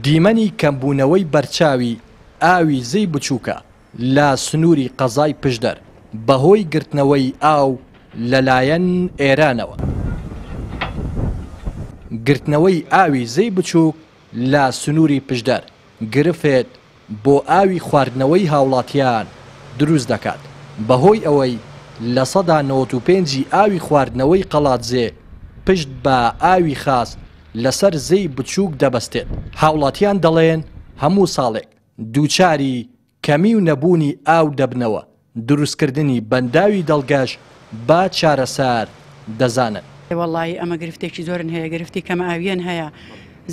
دیمەنی کەمبوونەوەی بەرچاوی ئاوی زەی بچووکە لە سنووری قەزای پشدەر بەهۆی گرتنەوەی ئاو لەلایەن ئێرانەوە. گرتنەوەی ئاوی زەی بچووک لە سنووری پشدەر گرفێت بۆ ئاوی خواردنەوەی هاوڵاتیان دروست دەکات بەهۆی ئەوەی لە سەدا 95 ئاوی خواردنەوەی قەڵاتزێ پشت بە ئاوی خاص لەسەر زەی بچووک دەبەستێت. هاوڵاتیان دەڵێن هەموو ساڵێک دووچاری کەمی و نەبوونی ئاو دەبنەوە. دروستکردنی بەنداوی دڵگەش با چارەسەر دەزانن. وەڵی ئەمە گرفتێکی زۆرن هەیە، گرفتی کەم ئاویان هەیە.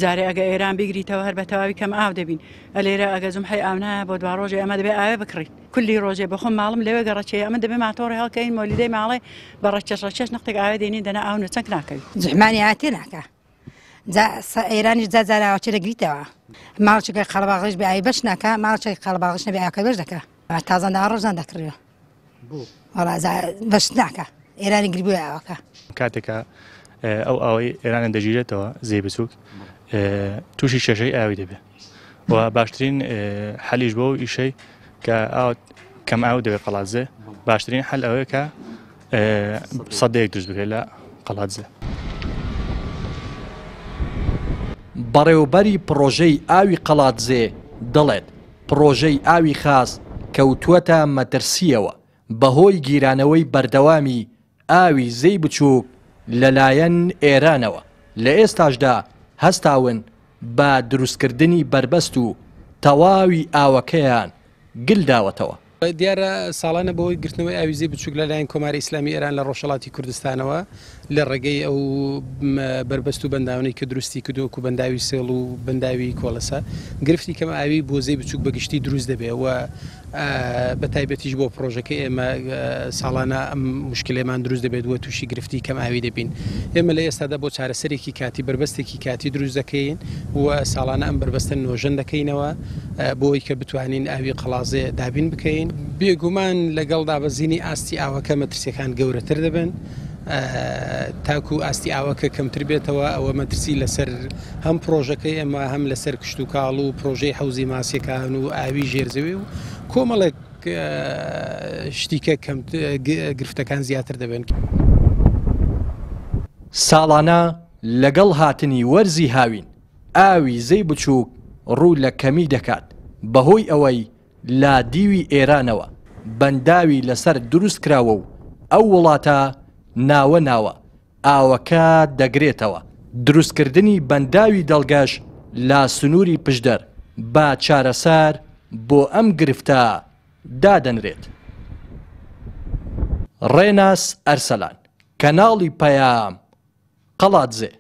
زارێ ئەگە ئێران بگریتەوە هەر بە تەواوی کەم ئاو دەبین. ئەلێرە ئەگە زومحی ئاو نایە بۆ دوا ڕۆژێ ئەمە دەبێ ئاوێ بکڕین. کولی ڕۆژێ بەخۆم ماڵم لەوێ گەڕەچێ ئەمە دەبێ ماتۆڕی هەڵکەین مۆلیدەی ماڵێ بە ڕەچەش نقطێک ئاوێ دێنین دەنا ئاو نەچەک ناکەوی. زحمانی هاتێ ناکە. ئێرانیش جارەوەچێ دەگریتەوە. ماڵچەکە قەڵەباغیش بە ئاوی بەش ناکە، ماڵچەکە قەڵەباغیش نەبێ ئاوەکە بەش دەکە. تازەندا ڕۆژان دەکڕێەوە. بەش ناکە. ئێرانی گریبووی ئاوەکە. کاتێکە ئەو ئاوەی ئێرانە دەژیرێتەوە زێ بچووک تووشی شەشەی ئاوی دەبێت و باشترین حەلیش بۆ ئیشەی کە کەم ئاو دەبێت قەڵاتزێ باشترین حەل ئەوەیە کە سەدەیەک دروست بکرێت لە قەڵاتزێ. بەڕێوەبەری پرۆژەی ئاوی قەڵاتزێ دەڵێت پرۆژەی ئاوی خاص کەوتووەتە مەترسیەوە بەهۆی گیرانەوەی بەردەوامی ئاوی زەی بچووک لەلایەن ئێرانەوە. لە ئێستاشدا هەستاون بە دروستکردنی بربەست و تەواوی ئاوەکەیان گلداوەتەوە. دیارە ساڵانە بەوەی گرتنەوەی ئاوی زەی بچووک لەلایەن کۆماری ئیسلامی ئێران لە ڕۆژهەڵاتی کوردستانەوە لە ڕێگەی ئەو بربەست و بەنداوەی کە دروستی کردووەکو بەنداوی سێڵ و بەنداوی کۆڵەسە گرفتی کەم ئاوی بۆ زەی بچووک بەگشتی دروست دەبێت و بە تایبەتیش بۆ پرۆژەکە ئێمە ساڵانە ئەم مشکلێمان دروست دەبێت وە تووشی گرفتی کەم ئاوی دەبین. ئێمە لە ئێستادا بۆ چارەسەرێکی کاتی بربەستێکی کاتی دروست دەکەین و ساڵانە ئەم بربەستە نۆژەن دەکەینەوە بۆی کە بتوانین ئاوی قەڵازێ دابین بکەین. بێگومان لەگەڵ دابەزینی ئاستی ئاوەکە مەترسیەکان گەورەتر دەبن تاکو ئاستی ئاوەکە کەمتر بێتەوە ئەوە مەترسی لەسەر هەم پرۆژەکەی ئێمە هەم لەسەر کشت و کاڵ و پرۆژەی حەوزی ماسیەکان و ئاوی ژێرزەوێ و کۆمەڵێک شتیکە گرفتەکان زیاتر دەبن. ساڵانە لەگەڵ هاتنی وەرزی هاوین ئاوی زەی بچووک ڕوو لە کەمی دەکات بەهۆی ئەوەی لا دیوی ئێرانەوە بەنداوی لەسەر دروست کراوە و ئەو وڵاتە ناوە ئاوەکە دەگرێتەوە. دروستکردنی بەنداوی دڵگەش لە سنووری پشدەر با چارەسەر بۆ ئەم گرفتە دادەنرێت. ڕێناس ئەرسەلان، کەناڵی پەیام، قەڵاتزێ.